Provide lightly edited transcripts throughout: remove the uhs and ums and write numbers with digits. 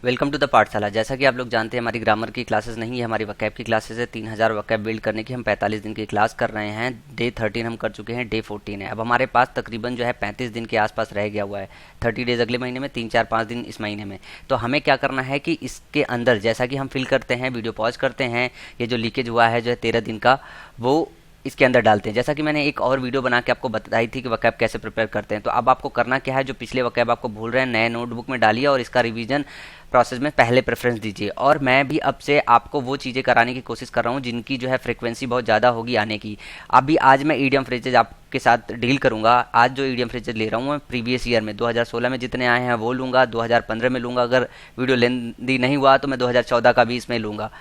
Welcome to the पाठशाला। जैसा कि आप लोग जानते हैं हमारी ग्रामर की क्लासेस नहीं है, हमारी वकैब की क्लासेस है। 3000 वकैब बिल्ड करने की हम 45 दिन की क्लास कर रहे हैं। डे 13 हम कर चुके हैं, डे 14 है। अब हमारे पास तकरीबन जो है 35 दिन के आसपास रह गया हुआ है। 30 डेज अगले महीने में, 3 4 5 दिन इस महीने में। तो हमें क्या करना है कि इसके अंदर जैसा कि हम फिल करते हैं, वीडियो पॉज करते हैं, ये जो लीकेज हुआ है जो है 13 दिन का, वो इसके अंदर डालते हैं। जैसा कि मैंने एक और वीडियो बना के आपको बताई थी कि वकैब कैसे प्रिपेयर करते हैं। तो अब आपको करना क्या है, जो पिछले वकैब आपको भूल रहे हैं नए नोटबुक में डालिए और इसका रिवीजन प्रोसेस में पहले प्रेफरेंस दीजिए। और मैं भी अब से आपको वो चीज़ें कराने की कोशिश कर रहा हूँ जिनकी जो है फ्रीक्वेंसी बहुत ज़्यादा होगी आने की। अभी आज मैं ईडियम फ्रेजेज आपके साथ डील करूँगा। आज जो ईडियम फ्रेजेज ले रहा हूँ मैं प्रीवियस ईयर में 2016 में जितने आए हैं वो लूँगा, 2015 में लूँगा। अगर वीडियो लेंदी नहीं हुआ तो मैं 2014 का भी इसमें लूँगा।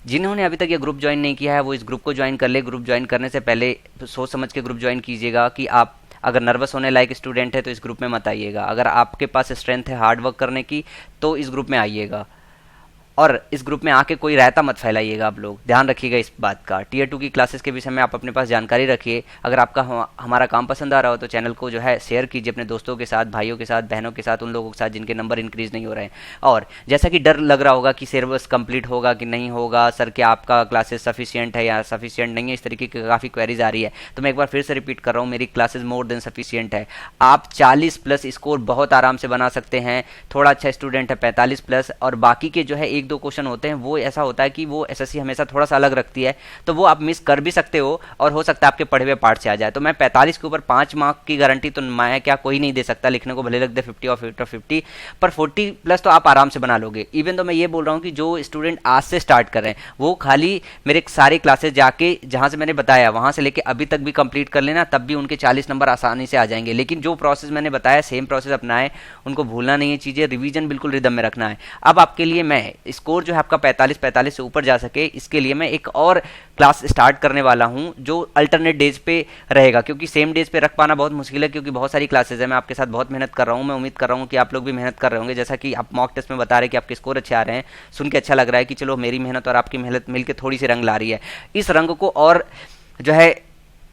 जिन्होंने अभी तक ये ग्रुप ज्वाइन नहीं किया है वो इस ग्रुप को ज्वाइन कर ले। ग्रुप ज्वाइन करने से पहले सोच समझ के ग्रुप ज्वाइन कीजिएगा कि आप अगर नर्वस होने लायक स्टूडेंट है तो इस ग्रुप में मत आइएगा। अगर आपके पास स्ट्रेंथ है हार्ड वर्क करने की तो इस ग्रुप में आइएगा। और इस ग्रुप में आके कोई रायता मत फैलाइएगा। आप लोग ध्यान रखिएगा इस बात का। टीयर 2 की क्लासेस के विषय में आप अपने पास जानकारी रखिए। अगर आपका हमारा काम पसंद आ रहा हो तो चैनल को जो है शेयर कीजिए अपने दोस्तों के साथ, भाइयों के साथ, बहनों के साथ, उन लोगों के साथ जिनके नंबर इंक्रीज नहीं हो रहे हैं। और जैसा कि डर लग रहा होगा कि सिलेबस कंप्लीट होगा कि नहीं होगा, सर क्या आपका क्लासेस सफिशियंट है या सफिशियंट नहीं है, इस तरीके की काफ़ी क्वेरीज आ रही है। तो मैं एक बार फिर से रिपीट कर रहा हूँ, मेरी क्लासेस मोर देन सफिशियंट है। आप 40 प्लस स्कोर बहुत आराम से बना सकते हैं। थोड़ा अच्छा स्टूडेंट है 45 प्लस। और बाकी के जो है 1 2 क्वेश्चन होते हैं वो ऐसा होता है कि वो एसएससी हमेशा थोड़ा सा अलग रखती है, तो वो आप मिस कर भी सकते हो और हो सकता है आपके पढ़े हुए पार्ट से आ जाए। तो मैं 45 के ऊपर 5 मार्क की गारंटी तो मैं क्या कोई नहीं दे सकता। लिखने को भले लग दे 50 और 50 पर 40 प्लस तो आप आराम से बना लोगे। इवन तो मैं ये बोल रहा हूँ कि जो स्टूडेंट आज से स्टार्ट कर रहे हैं वो खाली मेरे सारे क्लासेस जाके जहाँ से मैंने बताया वहाँ से लेके अभी तक भी कंप्लीट कर लेना, तब भी उनके 40 नंबर आसानी से आ जाएंगे। लेकिन जो प्रोसेस मैंने बताया सेम प्रोसेस अपनाएं, उनको भूलना नहीं है चीज़ें, रिवीजन बिल्कुल रिदम में रखना है। अब आपके लिए मैं स्कोर जो है आपका 45 से ऊपर जा सके इसके लिए मैं एक और क्लास स्टार्ट करने वाला हूं जो अल्टरनेट डेज पे रहेगा, क्योंकि सेम डेज पे रख पाना बहुत मुश्किल है क्योंकि बहुत सारी क्लासेस है। मैं आपके साथ बहुत मेहनत कर रहा हूं। मैं उम्मीद कर रहा हूं कि आप लोग भी मेहनत कर रहे होंगे। जैसा कि आप मॉक टेस्ट में बता रहे हैं कि आपके स्कोर अच्छे आ रहे हैं, सुन के अच्छा लग रहा है कि चलो मेरी मेहनत और आपकी मेहनत मिलकर थोड़ी सी रंग ला रही है। इस रंग को और जो है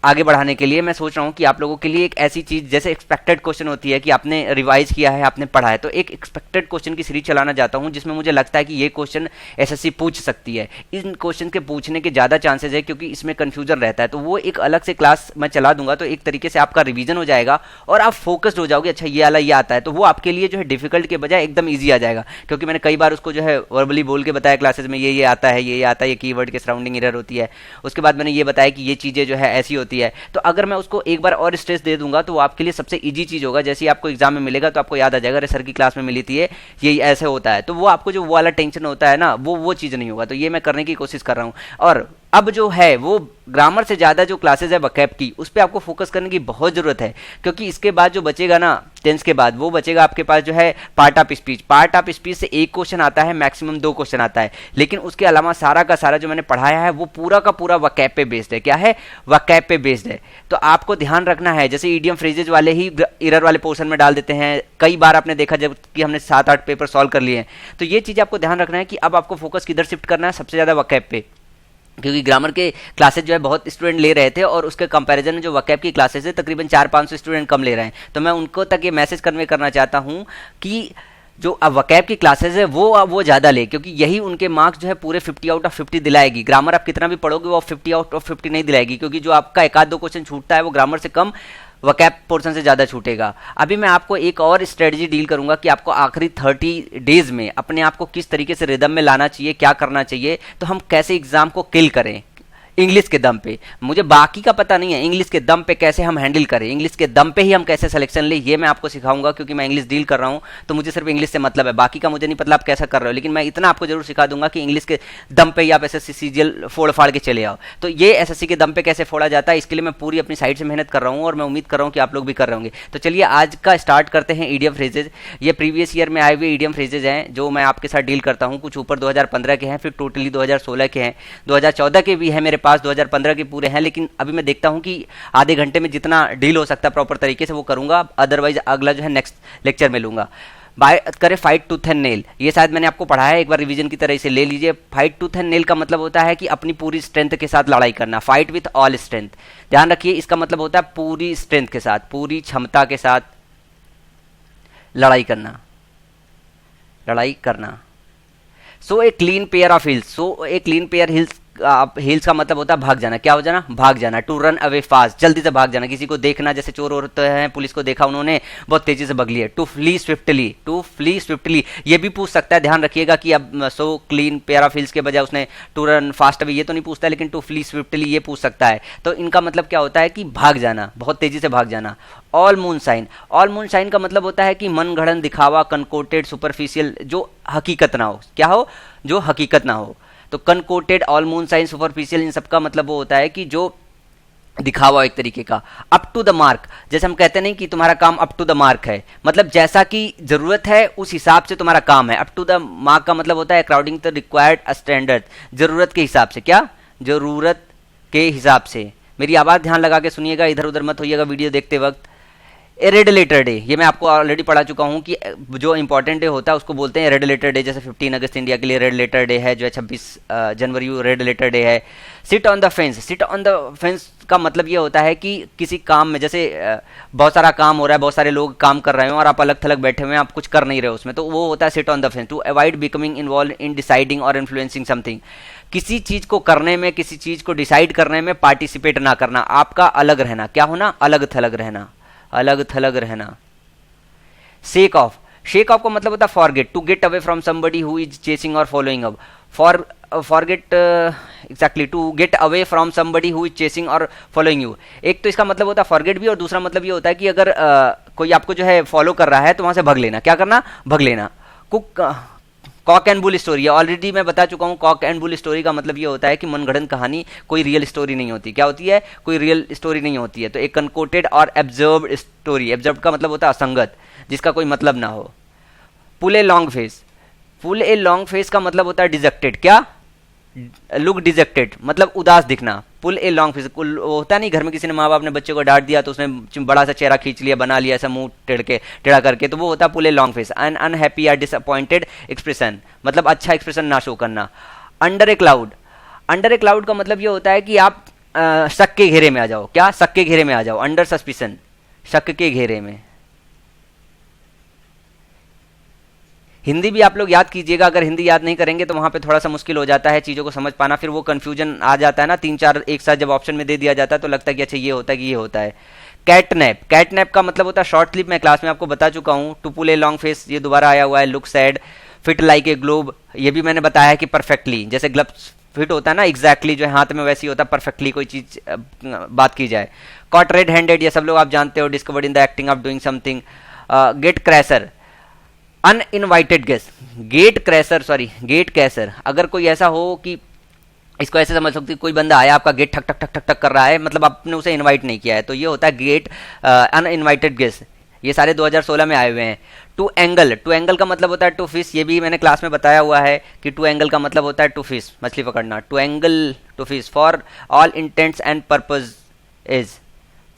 आगे बढ़ाने के लिए मैं सोच रहा हूँ कि आप लोगों के लिए एक ऐसी चीज़ जैसे एक्सपेक्टेड क्वेश्चन होती है कि आपने रिवाइज किया है, आपने पढ़ा है, तो एक एक्सपेक्टेड क्वेश्चन की सीरीज चलाना चाहता हूँ जिसमें मुझे लगता है कि ये क्वेश्चन एसएससी पूछ सकती है। इन क्वेश्चन के पूछने के ज़्यादा चांसेस है क्योंकि इसमें कन्फ्यूजन रहता है। तो वो एक अलग से क्लास मैं चला दूंगा, तो एक तरीके से आपका रिवीजन हो जाएगा और आप फोकस्ड हो जाओगे। अच्छा ये वाला ये आता है, तो वो आपके लिए जो है डिफिकल्ट के बजाय एकदम ईजी आ जाएगा। क्योंकि मैंने कई बार उसको जो है वर्बली बोल के बताया क्लासेस में, ये आता है, ये आता है, ये कीवर्ड के सराउंडिंग एरर होती है। उसके बाद मैंने ये बताया कि ये चीज़ें जो है ऐसी होती है। तो अगर मैं उसको एक बार और स्ट्रेस दे दूंगा तो वो आपके लिए सबसे इजी चीज होगा। जैसे ही आपको एग्जाम में मिलेगा तो आपको याद आ जाएगा, अरे सर की क्लास में मिली थी ये ऐसे होता है। तो वो आपको जो वो वाला टेंशन होता है ना, वो चीज नहीं होगा। तो ये मैं करने की कोशिश कर रहा हूँ। और अब जो है वो ग्रामर से ज़्यादा जो क्लासेस है वकैब की, उस पर आपको फोकस करने की बहुत ज़रूरत है। क्योंकि इसके बाद जो बचेगा ना टेंस के बाद, वो बचेगा आपके पास जो है part of speech. Part of speech से 1 क्वेश्चन आता है, मैक्सिमम 2 क्वेश्चन आता है। लेकिन उसके अलावा सारा का सारा जो मैंने पढ़ाया है वो पूरा का पूरा वकैब पे बेस्ड है। क्या है? वकैब पे बेस्ड है। तो आपको ध्यान रखना है, जैसे ईडियम फ्रेजेज वाले ही एरर वाले पोर्शन में डाल देते हैं। कई बार आपने देखा जब कि हमने 7 8 पेपर सॉल्व कर लिए हैं। तो ये चीज़ आपको ध्यान रखना है कि अब आपको फोकस किधर शिफ्ट करना है, सबसे ज़्यादा वकैब पे। क्योंकि ग्रामर के क्लासेस जो है बहुत स्टूडेंट ले रहे थे और उसके कंपैरिजन में जो वकैब की क्लासेस है तकरीबन 400-500 स्टूडेंट कम ले रहे हैं। तो मैं उनको तक ये मैसेज कन्वे करना चाहता हूँ कि जो अब वकैब की क्लासेस है वो ज़्यादा ले, क्योंकि यही उनके मार्क्स जो है पूरे 50 आउट ऑफ 50 दिलाएगी। ग्रामर आप कितना भी पढ़ोगे वो 50 आउट ऑफ 50 नहीं दिलाएगी, क्योंकि जो आपका 1 आध 2 क्वेश्चन छूटता है वो ग्रामर से कम वकैब पोर्शन से ज़्यादा छूटेगा। अभी मैं आपको एक और स्ट्रेटजी डील करूंगा कि आपको आखिरी 30 डेज में अपने आप को किस तरीके से रिदम में लाना चाहिए, क्या करना चाहिए, तो हम कैसे एग्जाम को किल करें इंग्लिश के दम पे। मुझे बाकी का पता नहीं है, इंग्लिश के दम पे कैसे हम हैंडल करें, इंग्लिश के दम पे ही हम कैसे सिलेक्शन ले, ये मैं आपको सिखाऊंगा। क्योंकि मैं इंग्लिश डील कर रहा हूँ तो मुझे सिर्फ इंग्लिश से मतलब है, बाकी का मुझे नहीं पता आप कैसा कर रहे हो। लेकिन मैं इतना आपको जरूर सिखा दूंगा कि इंग्लिश के दम पे ही आप एसएससी सीजीएल फोड़ फाड़ के चले आओ। तो ये एसएससी के दम पे कैसे फोड़ा जाता है, इसके लिए मैं पूरी अपनी साइड से मेहनत कर रहा हूँ और मैं उम्मीद कर रहा हूँ कि आप लोग भी कर रहे होंगे। तो चलिए आज का स्टार्ट करते हैं ईडियम फ्रेजेज। ये प्रीवियस ईयर में आए हुए ईडियम फ्रेजेज हैं जो मैं आपके साथ डील करता हूँ। कुछ ऊपर 2015 के हैं, फिर टोटली 2016 के हैं, 2014 के भी हैं मेरे पास, 2015 के पूरे हैं। लेकिन अभी मैं देखता हूं कि आधे घंटे में जितना डील हो सकता है प्रॉपर तरीके से वो करूंगा। अदरवाइज अगला जो है नेक्स्ट लेक्चर में लूंगा। बात करें फाइट टूथ एंड नेल, ये शायद मैंने आपको पढ़ाया है, एक बार रिवीजन की तरह इसे ले लीजिए। फाइट टूथ एंड नेल का मतलब होता है कि अपनी पूरी स्ट्रेंथ के साथ लड़ाई करना, फाइट विथ ऑल स्ट्रेंथ। ध्यान रखिए इसका मतलब होता है पूरी स्ट्रेंथ के साथ, पूरी क्षमता के साथ लड़ाई करना। लड़ाई करना। So a clean pair of heels, so a clean pair heels, heels का मतलब होता है भाग जाना। क्या हो जाना? भाग जाना। टू रन अवे फास्ट, जल्दी से भाग जाना। किसी को देखना, जैसे चोर होते हैं, पुलिस को देखा उन्होंने, बहुत तेजी से भाग लिए। To flee swiftly, to flee swiftly ये भी पूछ सकता है, ध्यान रखिएगा कि अब so clean pair of heels के बजाय उसने टू रन फास्ट अवे ये तो नहीं पूछता है, लेकिन टू फ्ली स्विफ्टली ये पूछ सकता है। तो इनका मतलब क्या होता है कि भाग जाना, बहुत तेजी से भाग जाना। All moonshine, all moonshine का मतलब होता है कि मनगढ़ंत, दिखावा, कनकोटेड, सुपरफिशियल, जो हकीकत ना हो। क्या हो? जो हकीकत ना हो। तो कनकोटेड, ऑल मून साइन, सुपरफिशियल, इन सबका मतलब वो होता है कि जो दिखावा एक तरीके का। अप टू द मार्क, जैसे हम कहते नहीं कि तुम्हारा काम अप टू द मार्क है, मतलब जैसा कि जरूरत है उस हिसाब से तुम्हारा काम है। अप टू द मार्क का मतलब होता है अकॉर्डिंग टू रिक्वायर्ड स्टैंडर्ड, जरूरत के हिसाब से। क्या? जरूरत के हिसाब से। मेरी आवाज़ ध्यान लगा के सुनिएगा, इधर उधर मत होइएगा वीडियो देखते वक्त। ए रेड लेटर डे, ये मैं आपको ऑलरेडी पढ़ा चुका हूँ कि जो इंपॉर्टेंट डे होता है उसको बोलते हैं रेड लेटर डे। जैसे 15 अगस्त इंडिया के लिए रेड लेटर डे है, जो है 26 जनवरी रेड लेटर डे है। Sit on the fence, seat on the fence का मतलब ये होता है कि किसी काम में, जैसे बहुत सारा काम हो रहा है, बहुत सारे लोग काम कर रहे हैं और आप अलग थलग बैठे हुए हैं, आप कुछ कर नहीं रहे हो उसमें, तो वो होता है sit on the fence. To avoid becoming involve in deciding और इन्फ्लुएंसिंग समथिंग, किसी चीज को करने में, किसी चीज को डिसाइड करने में पार्टिसिपेट ना करना, आपका अलग रहना। क्या होना? अलग थलग रहना, अलग थलग रहना। शेक ऑफ, शेक ऑफ का मतलब होता है forget, to get away from somebody who is chasing और following up. Forget exactly, to get away from somebody who is chasing और फॉलोइंग यू। एक तो इसका मतलब होता है फॉरगेट भी, और दूसरा मतलब ये होता है कि अगर कोई आपको जो है फॉलो कर रहा है तो वहां से भग लेना। क्या करना? भग लेना। Cook, cock and bull story, already मैं बता चुका हूँ। कॉक एंड बुल स्टोरी का मतलब ये होता है कि मनगढ़ंत कहानी, कोई रियल स्टोरी नहीं होती। क्या होती है? कोई रियल स्टोरी नहीं होती है। तो एक कनकोटेड और एब्जर्व्ड स्टोरी, एब्जर्व्ड का मतलब होता है असंगत, जिसका कोई मतलब ना हो। Pull a long face, pull a long face का मतलब होता है डिजेक्टेड। क्या? लुक डिजेक्टेड, मतलब उदास दिखना। पुल ए लॉन्ग फेस, होता नहीं घर में किसी ने, माँ बाप ने बच्चे को डांट दिया तो उसने बड़ा सा चेहरा खींच लिया, बना लिया ऐसा मुंह टेढ़ा करके, तो वो होता है pull a long face. An unhappy या डिसअपॉइंटेड एक्सप्रेशन, मतलब अच्छा एक्सप्रेशन ना शो करना। Under a cloud, under a cloud का मतलब ये होता है कि आप शक के घेरे में आ जाओ। क्या? शक के घेरे में आ जाओ। अंडर सस्पिशन, शक के घेरे में। हिंदी भी आप लोग याद कीजिएगा, अगर हिंदी याद नहीं करेंगे तो वहाँ पे थोड़ा सा मुश्किल हो जाता है चीज़ों को समझ पाना, फिर वो कन्फ्यूजन आ जाता है ना, 3-4 एक साथ जब ऑप्शन में दे दिया जाता है तो लगता है कि अच्छा ये होता है कि ये होता है। कैटनैप, कैटनैप का मतलब होता है शॉर्ट स्लीप, मैं क्लास में आपको बता चुका हूँ। To pull a long face ये दोबारा आया हुआ है। Look sad, fit like a glove, ये भी मैंने बताया है कि परफेक्टली, जैसे ग्लव्स फिट होता है ना एग्जैक्टली जो है हाथ में, वैसे ही होता है परफेक्टली कोई चीज़ बात की जाए। कॉट रेड हैंडेड, ये सब लोग आप जानते हो। Discovered in the acting of doing something. Gate crasher, uninvited guest, gate crasher, sorry gate crasher, अगर कोई ऐसा हो कि इसको ऐसे समझ सकते, कोई बंदा आया आपका गेट ठक ठक ठक ठक ठक कर रहा है, मतलब आपने उसे इनवाइट नहीं किया है, तो ये होता है गेट अनइनवाइटेड गेस्ट। ये सारे 2016 में आए हुए हैं। टू एंगल, टू एंगल का मतलब होता है टू फिश, ये भी मैंने क्लास में बताया हुआ है कि टू एंगल का मतलब होता है टू फिश, मछली पकड़ना। To angle to fish, for all intents and purpose is,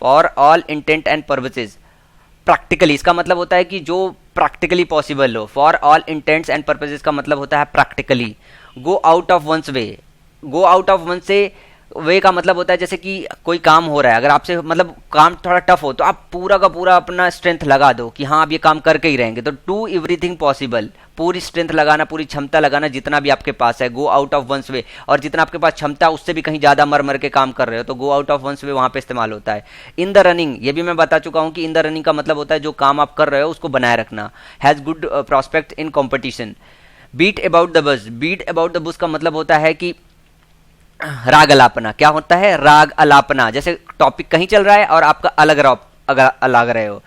for all intent and purposes. Practically, इसका मतलब होता है कि जो प्रैक्टिकली पॉसिबल हो। For all intents and purposes का मतलब होता है practically. Go out of one's way, go out of one's way का मतलब होता है जैसे कि कोई काम हो रहा है, अगर आपसे मतलब काम थोड़ा टफ हो तो आप पूरा का पूरा अपना स्ट्रेंथ लगा दो कि हाँ आप ये काम करके ही रहेंगे। तो डू एवरीथिंग पॉसिबल, पूरी स्ट्रेंथ लगाना, पूरी क्षमता लगाना जितना भी आपके पास है। गो आउट ऑफ वंस वे, और जितना आपके पास क्षमता उससे भी कहीं ज़्यादा मर मर के काम कर रहे हो तो गो आउट ऑफ वंस वे वहाँ पे इस्तेमाल होता है। इन द रनिंग, ये भी मैं बता चुका हूँ कि इन द रनिंग का मतलब होता है जो काम आप कर रहे हो उसको बनाए रखना। Has good prospect in competition. Beat about the bush, beat about the bush का मतलब होता है कि राग अलापना। क्या होता है? राग अलापना, जैसे टॉपिक कहीं चल रहा है और आपका अलग रहे हो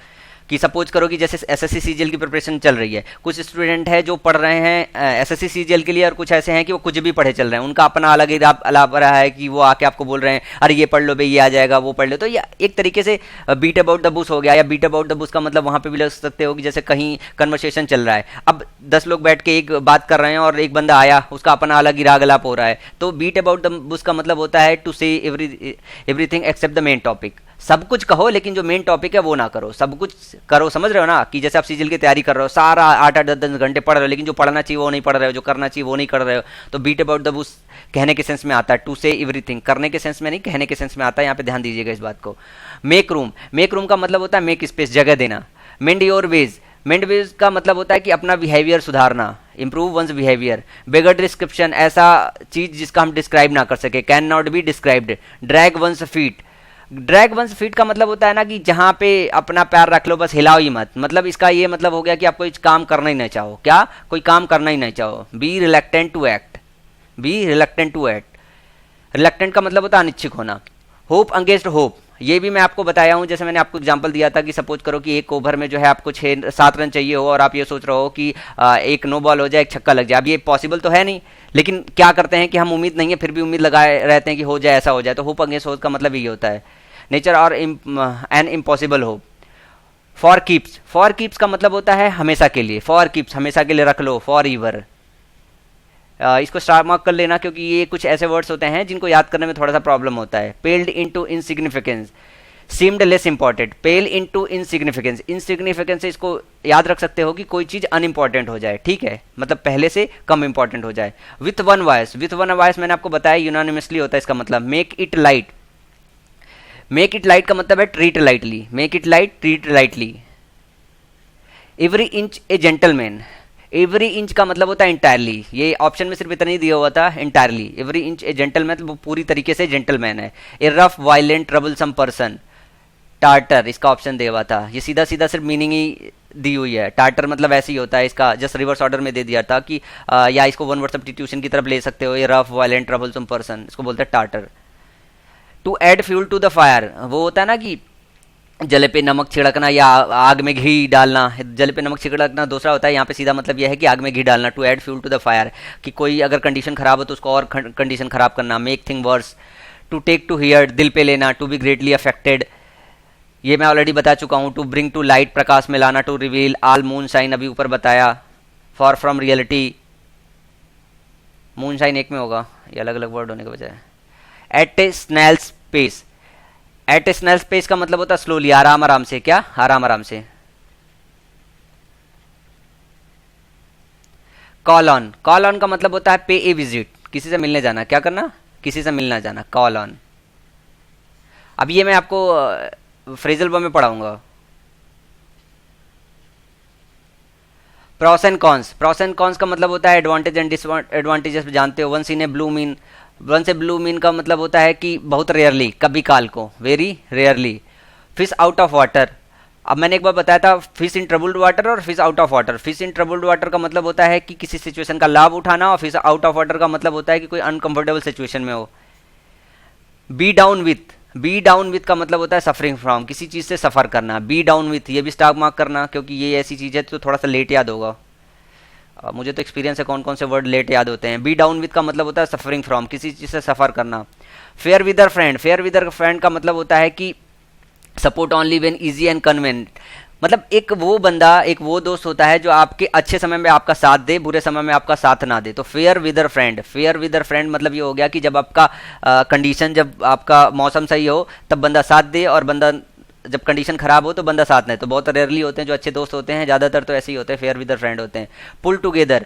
कि सपोज करो कि जैसे एसएससी सीजीएल की प्रिपरेशन चल रही है, कुछ स्टूडेंट है जो पढ़ रहे हैं एसएससी सीजीएल के लिए और कुछ ऐसे हैं कि वो कुछ भी पढ़े चल रहे हैं, उनका अपना अलग ही अलाप रहा है कि वो आके आपको बोल रहे हैं अरे ये पढ़ लो भाई, ये आ जाएगा, वो पढ़ लो। तो ये एक तरीके से बीट अबाउट द बुश हो गया। या बीट अबाउट द बुश का मतलब वहाँ पे भी लग सकते हो कि जैसे कहीं कन्वर्सेशन चल रहा है, अब 10 लोग बैठ के एक बात कर रहे हैं और एक बंदा आया, उसका अपना अलग ही राग अलाप हो रहा है। तो बीट अबाउट द बुश का मतलब होता है टू से everything except the main topic. सब कुछ कहो लेकिन जो मेन टॉपिक है वो ना करो, सब कुछ करो। समझ रहे हो ना कि जैसे आप सीजीएल की तैयारी कर रहे हो, सारा 8-8 10-10 घंटे पढ़ रहे हो, लेकिन जो पढ़ना चाहिए वो नहीं पढ़ रहे हो, जो करना चाहिए वो नहीं कर रहे हो। तो बीट अबाउट द बुश कहने के सेंस में आता है, टू से एवरीथिंग करने के सेंस में नहीं, कहने के सेंस में आता है। यहाँ पे ध्यान दीजिएगा इस बात को। मेक रूम, मेक रूम का मतलब होता है मेक स्पेस, जगह देना। मेंड योर वेज, मेंडवेज का मतलब होता है कि अपना बिहेवियर सुधारना, improve one's behaviour. Beggar description, ऐसा चीज जिसका हम डिस्क्राइब ना कर सके, can not be described. Drag one's feet, drag one's feet का मतलब होता है ना कि जहां पे अपना पैर रख लो बस हिलाओ ही मत, मतलब इसका ये मतलब हो गया कि आप कोई काम करना ही नहीं चाहो। क्या? कोई काम करना ही नहीं चाहो। Be reluctant to act, be reluctant to act. Reluctant का मतलब होता है अनिच्छुक होना। होप अगेंस्ट होप, ये भी मैं आपको बताया हूँ, जैसे मैंने आपको एग्जांपल दिया था कि सपोज करो कि एक ओवर में जो है आपको 6-7 रन चाहिए हो और आप ये सोच रहे हो कि एक नो बॉल हो जाए, एक छक्का लग जाए। अब ये पॉसिबल तो है नहीं, लेकिन क्या करते हैं कि हम उम्मीद नहीं है फिर भी उम्मीद लगाए रहते हैं कि हो जाए, ऐसा हो जाए। तो होप अगेंस्ट होप का मतलब ये होता है, नेचर और an impossible hope. For keeps, for keeps का मतलब होता है हमेशा के लिए। फॉर कीप्स, हमेशा के लिए रख लो, फॉर ईवर। इसको स्टार मार्क कर लेना क्योंकि ये कुछ ऐसे वर्ड्स होते हैं जिनको याद करने में थोड़ा सा प्रॉब्लम होता है। Paled into insignificance, seemed less important. Pale into insignificance, insignificance से इसको याद रख सकते हो कि कोई चीज अनइम्पॉर्टेंट हो जाए, ठीक है, मतलब पहले से कम इंपॉर्टेंट हो जाए। With one voice, with one voice मैंने आपको बताया यूनानिमसली होता है इसका मतलब। Make it light, make it light का मतलब है treat lightly, make it light, treat lightly. Every inch A gentleman, every inch का मतलब होता है इंटायरली, ये ऑप्शन में सिर्फ इतना ही दिया हुआ था, इंटायरली। एवरी इंच ए जेंटलमैन, वो पूरी तरीके से जेंटलमैन है। ए rough violent troublesome person, tartar, इसका ऑप्शन दिया हुआ था। ये सीधा सीधा सिर्फ मीनिंग ही दी हुई है। टार्टर मतलब ऐसे ही होता है, इसका जस्ट रिवर्स ऑर्डर में दे दिया था कि या इसको वन वर्ड सब्स्टिट्यूशन की तरफ ले सकते हो। ये रफ वायलेंट ट्रबलसम पर्सन, इसको बोलते हैं tartar. To add fuel to the fire, वो होता है ना कि जले पे नमक छिड़कना या आग में घी डालना। जले पे नमक छिड़कना दूसरा होता है, यहाँ पे सीधा मतलब यह है कि आग में घी डालना। To add fuel to the fire, कि कोई अगर कंडीशन खराब हो तो उसको और कंडीशन खराब करना। Make thing worse. To take to heart, दिल पे लेना। टू बी ग्रेटली अफेक्टेड, ये मैं ऑलरेडी बता चुका हूँ। टू ब्रिंग टू लाइट, प्रकाश में लाना। To reveal all moonshine, अभी ऊपर बताया। Far from reality, moonshine एक में होगा, ये अलग अलग वर्ड होने के बजाय। एट ए स्नैल्स पेस, एट ए स्नैल्स पेस का मतलब होता है स्लोली, आराम आराम से। क्या? आराम आराम से। कॉल ऑन, कॉल ऑन का मतलब होता है पे ए विजिट, किसी से मिलने जाना। क्या करना? किसी से मिलना जाना, कॉल ऑन। अब ये मैं आपको फ्रेजल वर्ब में पढ़ाऊंगा। Pros and cons, pros and cons का मतलब होता है एडवांटेज एंड डिसएडवांटेजेस, जानते हो। Once in a blue moon, once a blue moon का मतलब होता है कि बहुत रेयरली, कभी काल को, very rarely. Fish out of water, अब मैंने एक बार बताया था फिश इन ट्रबल्ड वाटर और fish out of water. Fish in troubled water का मतलब होता है कि किसी सिचुएशन का लाभ उठाना, और फिश आउट ऑफ वाटर का मतलब होता है कि कोई अनकंफर्टेबल सिचुएशन में हो। Be down with, be down with का मतलब होता है सफरिंग फ्रॉम, किसी चीज से सफर करना। बी डाउन विथ, ये भी स्टार मार्क करना क्योंकि ये ऐसी चीज है तो थोड़ा सा लेट याद होगा। मुझे तो एक्सपीरियंस है कौन कौन से वर्ड लेट याद होते हैं। बी डाउन विथ का मतलब होता है सफरिंग फ्रॉम, किसी चीज से सफर करना। फेयर विदर फ्रेंड, फेयर विदर फ्रेंड का मतलब होता है कि support only when easy and convent, मतलब एक वो बंदा, एक वो दोस्त होता है जो आपके अच्छे समय में आपका साथ दे, बुरे समय में आपका साथ ना दे। तो फेयर विदर फ्रेंड, फेयर विदर फ्रेंड मतलब ये हो गया कि जब आपका कंडीशन, जब आपका मौसम सही हो तब बंदा साथ दे, और बंदा जब कंडीशन खराब हो तो बंदा साथ नहीं। तो बहुत रेयरली होते हैं जो अच्छे दोस्त होते हैं, ज़्यादातर तो ऐसे ही होते हैं, फेयर विदर फ्रेंड होते हैं। पुल टुगेदर,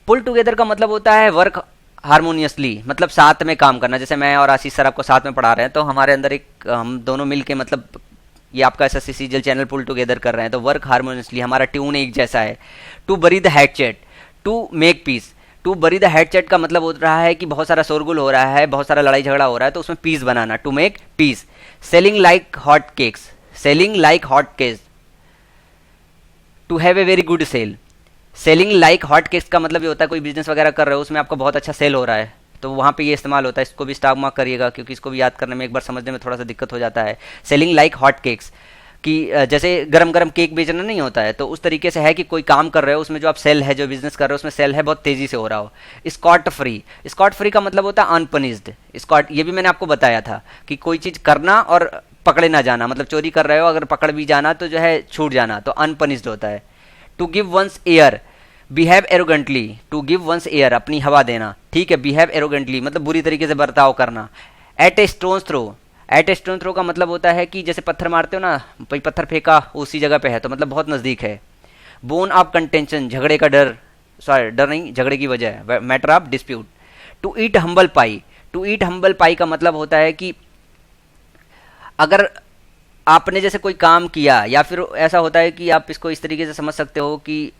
पुल टुगेदर का मतलब होता है वर्क हारमोनियसली, मतलब साथ में काम करना। जैसे मैं और आशीष सर आपको साथ में पढ़ा रहे हैं तो हमारे अंदर एक, हम दोनों मिल के, मतलब ये आपका एसएससी सीजीएल चैनल पुल टुगेदर कर रहे हैं, तो वर्क हारमोनियसली, हमारा ट्यून एक जैसा है। To bury the hatchet, to make peace. To bury the hatchet का मतलब हो रहा है कि बहुत सारा शोरगुल हो रहा है, बहुत सारा लड़ाई झगड़ा हो रहा है, तो उसमें पीस बनाना। To make peace. Selling like hot cakes, selling like hot cakes. To have a very good sale, selling like hot cakes का मतलब ये होता है कोई बिजनेस वगैरह कर रहे हो, उसमें आपका बहुत अच्छा सेल हो रहा है, तो वहाँ पे ये इस्तेमाल होता है। इसको भी स्टार मार्क करिएगा क्योंकि इसको भी याद करने में, एक बार समझने में थोड़ा सा दिक्कत हो जाता है। सेलिंग लाइक हॉट केक्स, कि जैसे गरम गरम केक बेचना नहीं होता है, तो उस तरीके से है कि कोई काम कर रहे हो, उसमें जो आप सेल है, जो बिजनेस कर रहे हो उसमें सेल है, बहुत तेजी से हो रहा हो। स्कॉट फ्री, स्कॉट फ्री का मतलब होता है अनपनिश्ड। स्कॉट, ये भी मैंने आपको बताया था कि कोई चीज़ करना और पकड़े ना जाना, मतलब चोरी कर रहे हो अगर पकड़ भी जाना तो जो है छूट जाना, तो अनपनिश्ड होता है। To give one's air, behave arrogantly, to give one's air, अपनी हवा देना, ठीक है। बिहेव एरोगेंटली मतलब बुरी तरीके से बर्ताव करना। At a stone throw, at a stone throw का मतलब होता है कि जैसे पत्थर मारते हो ना, भाई पत्थर फेंका उसी जगह पे है, तो मतलब बहुत नज़दीक है। बोन ऑफ कंटेंशन, झगड़े का डर, सॉरी डर नहीं, झगड़े की वजह, matter of dispute. To eat humble pie, to eat humble pie का मतलब होता है कि अगर आपने जैसे कोई काम किया, या फिर ऐसा होता है कि आप इसको इस तरीके से समझ सकते हो कि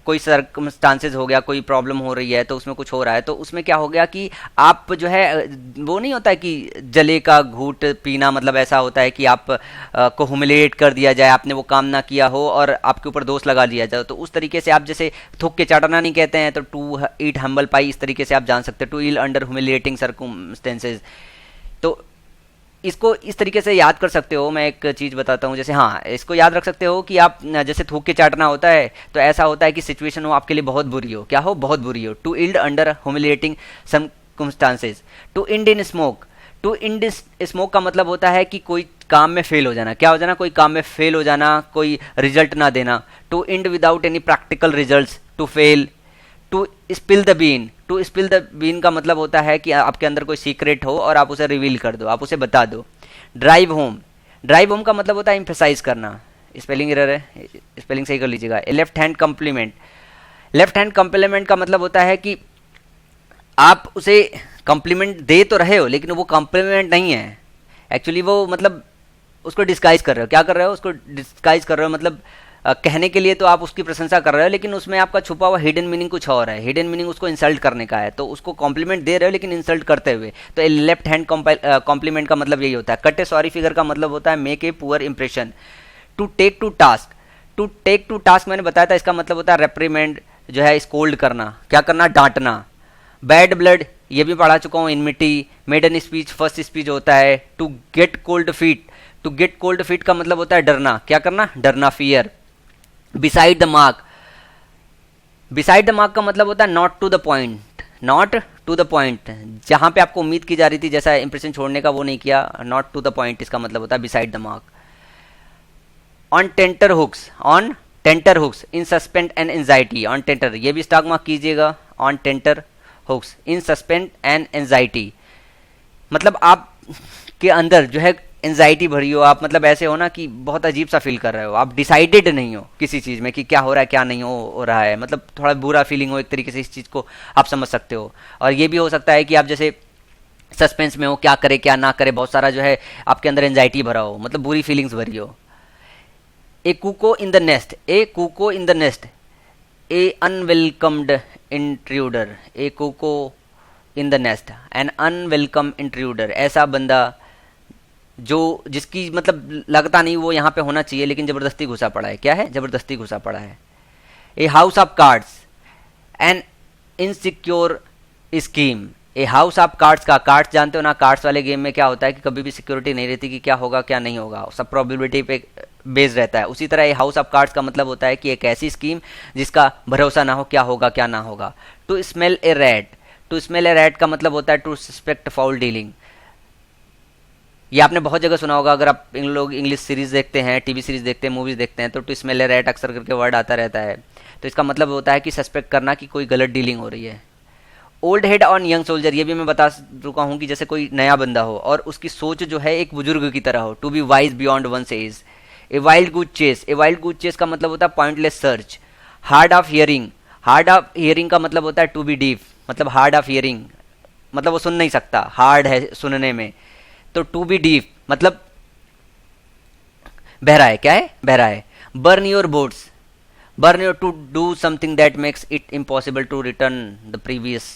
कोई सर्कमस्टांसेस हो गया, कोई प्रॉब्लम हो रही है तो उसमें कुछ हो रहा है, तो उसमें क्या हो गया कि आप जो है वो नहीं होता है कि जले का घूंट पीना, मतलब ऐसा होता है कि आप को ह्यूमिलिएट कर दिया जाए, आपने वो काम ना किया हो और आपके ऊपर दोष लगा दिया जाए, तो उस तरीके से आप जैसे थूक के चाटना नहीं कहते हैं, तो टू ईट हम्बल पाई, इस तरीके से आप जान सकते हैं, to yield under humiliating circumstances. तो इसको इस तरीके से याद कर सकते हो। मैं एक चीज़ बताता हूँ, जैसे हाँ इसको याद रख सकते हो कि आप जैसे थूक के चाटना होता है तो ऐसा होता है कि सिचुएशन हो आपके लिए बहुत बुरी हो, क्या हो, बहुत बुरी हो। To yield under humiliating circumstances. To end in smoke. To end smoke का मतलब होता है कि कोई काम में फेल हो जाना। क्या हो जाना? कोई काम में फेल हो जाना, कोई रिजल्ट ना देना। To end without any practical result, to fail. To spill the bean. To spill the bean का मतलब होता है कि आपके अंदर कोई सीक्रेट हो और आप उसे रिवील कर दो, आप उसे बता दो। Drive home. ड्राइव होम का मतलब होता है एम्फेसाइज करना। स्पेलिंग एरर है, स्पेलिंग सही कर लीजिएगा। Left hand compliment. Left hand compliment का मतलब होता है कि आप उसे कॉम्प्लीमेंट दे तो रहे हो लेकिन वो कॉम्प्लीमेंट नहीं है, एक्चुअली वो मतलब उसको डिस्गाइज कर रहे हो। क्या कर रहे हो? उसको डिस्गाइज कर रहे हो, मतलब कहने के लिए तो आप उसकी प्रशंसा कर रहे हो लेकिन उसमें आपका छुपा हुआ हिडन मीनिंग कुछ और है। हिडन मीनिंग उसको इंसल्ट करने का है, तो उसको कॉम्प्लीमेंट दे रहे हो लेकिन इंसल्ट करते हुए। तो लेफ्ट हैंड कॉम्प्लीमेंट का मतलब यही होता है। कट ए सॉरी फिगर का मतलब होता है make a poor impression. To take to task. To take to task मैंने बताया था, इसका मतलब होता है रेप्रीमेंड, जो है स्कोल्ड करना। क्या करना? डांटना। बैड ब्लड, ये भी पढ़ा चुका हूँ, enmity. Maiden speech, first speech होता है। To get cold feet. To get cold feet का मतलब होता है डरना। क्या करना? डरना, fear. Beside the mark. Beside the mark का मतलब होता है not to the point. Not to the point, जहां पे आपको उम्मीद की जा रही थी जैसा इंप्रेशन छोड़ने का, वो नहीं किया। नॉट टू द पॉइंट इसका मतलब होता है beside the mark. On tenterhooks. On tenterhooks in suspense and anxiety. On tenter, ये भी स्टॉक मार्क कीजिएगा। On tenterhooks in suspense and anxiety, मतलब आप के अंदर जो है एंजाइटी भरी हो, आप मतलब ऐसे हो ना कि बहुत अजीब सा फील कर रहे हो, आप डिसाइडेड नहीं हो किसी चीज़ में कि क्या हो रहा है क्या नहीं हो रहा है, मतलब थोड़ा बुरा फीलिंग हो एक तरीके से, इस चीज़ को आप समझ सकते हो। और ये भी हो सकता है कि आप जैसे सस्पेंस में हो, क्या करे क्या ना करे, बहुत सारा जो है आपके अंदर एंजाइटी भरा हो, मतलब बुरी फीलिंग्स भरी हो। A cuckoo in the nest. A cuckoo in the nest. A unwelcomed intruder. A cuckoo in the nest, an unwelcome intruder, ऐसा बंदा जो जिसकी मतलब लगता नहीं वो यहाँ पे होना चाहिए लेकिन जबरदस्ती घुसा पड़ा है। क्या है? जबरदस्ती घुसा पड़ा है। A house of cards, N insecure scheme. A house of cards का, कार्ड्स जानते हो ना, कार्ड्स वाले गेम में क्या होता है कि कभी भी सिक्योरिटी नहीं रहती कि क्या होगा क्या नहीं होगा, सब प्रोबेबिलिटी पे बेस्ड रहता है। उसी तरह ए हाउस ऑफ कार्ड्स का मतलब होता है कि एक ऐसी स्कीम जिसका भरोसा ना हो क्या होगा क्या ना होगा। To smell a rat. To smell a rat का मतलब होता है टू सस्पेक्ट फाउल डीलिंग। ये आपने बहुत जगह सुना होगा, अगर आप लोग इंग्लिश सीरीज देखते हैं, टीवी सीरीज देखते हैं, मूवीज देखते हैं, तो टू स्मेल ए रैट अक्सर करके वर्ड आता रहता है। तो इसका मतलब होता है कि सस्पेक्ट करना कि कोई गलत डीलिंग हो रही है। Old head on young soldier, ये भी मैं बता चुका हूँ कि जैसे कोई नया बंदा हो और उसकी सोच जो है एक बुजुर्ग की तरह हो। To be wise beyond one's age. A wild goose chase. A wild goose chase का मतलब होता है pointless search. Hard of hearing. Hard of hearing का मतलब होता है टू बी डीफ, मतलब हार्ड ऑफ हियरिंग मतलब वो सुन नहीं सकता, हार्ड है सुनने में। तो टू बी डीफ मतलब बहरा है। क्या है? बहरा है। Burn your boats. Burn your, to do something that makes it impossible to return the previous.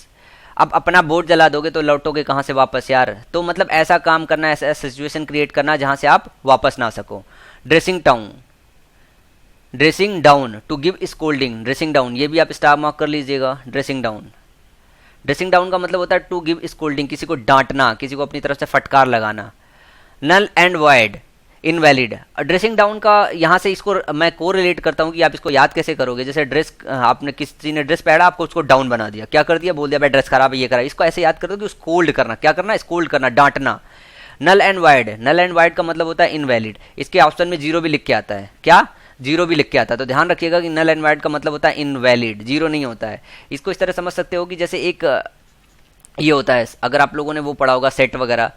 अब अपना बोट जला दोगे तो लौटोगे कहाँ से वापस यार, तो मतलब ऐसा काम करना, ऐसा सिचुएशन क्रिएट करना जहाँ से आप वापस ना सको। Dressing down. Dressing down, to give scolding. Dressing down, ये भी आप स्टार मार्क कर लीजिएगा। Dressing down. ड्रेसिंग डाउन का मतलब होता है टू गिव स्कोल्डिंग, किसी को डांटना, किसी को अपनी तरफ से फटकार लगाना। Null and void, invalid. Dressing down का यहाँ से इसको मैं को रिलेट करता हूँ कि आप इसको याद कैसे करोगे। जैसे ड्रेस, आपने किसी ने ड्रेस पहना, आपको उसको डाउन बना दिया, क्या कर दिया? बोल दिया भाई ड्रेस खराब है, ये करा। इसको ऐसे याद कर दो कि स्कोल्ड करना। क्या करना? स्कोल्ड करना, डांटना। Null and void. Null and void का मतलब होता है इनवैलिड। इसके ऑप्शन में जीरो भी लिख के आता है। क्या? जीरो भी लिख के आता है, तो ध्यान रखिएगा कि नल एंड वाइड का मतलब होता है इनवैलिड, जीरो नहीं होता है। इसको इस तरह समझ सकते हो कि जैसे एक ये होता है, अगर आप लोगों ने वो पढ़ा होगा सेट वगैरह,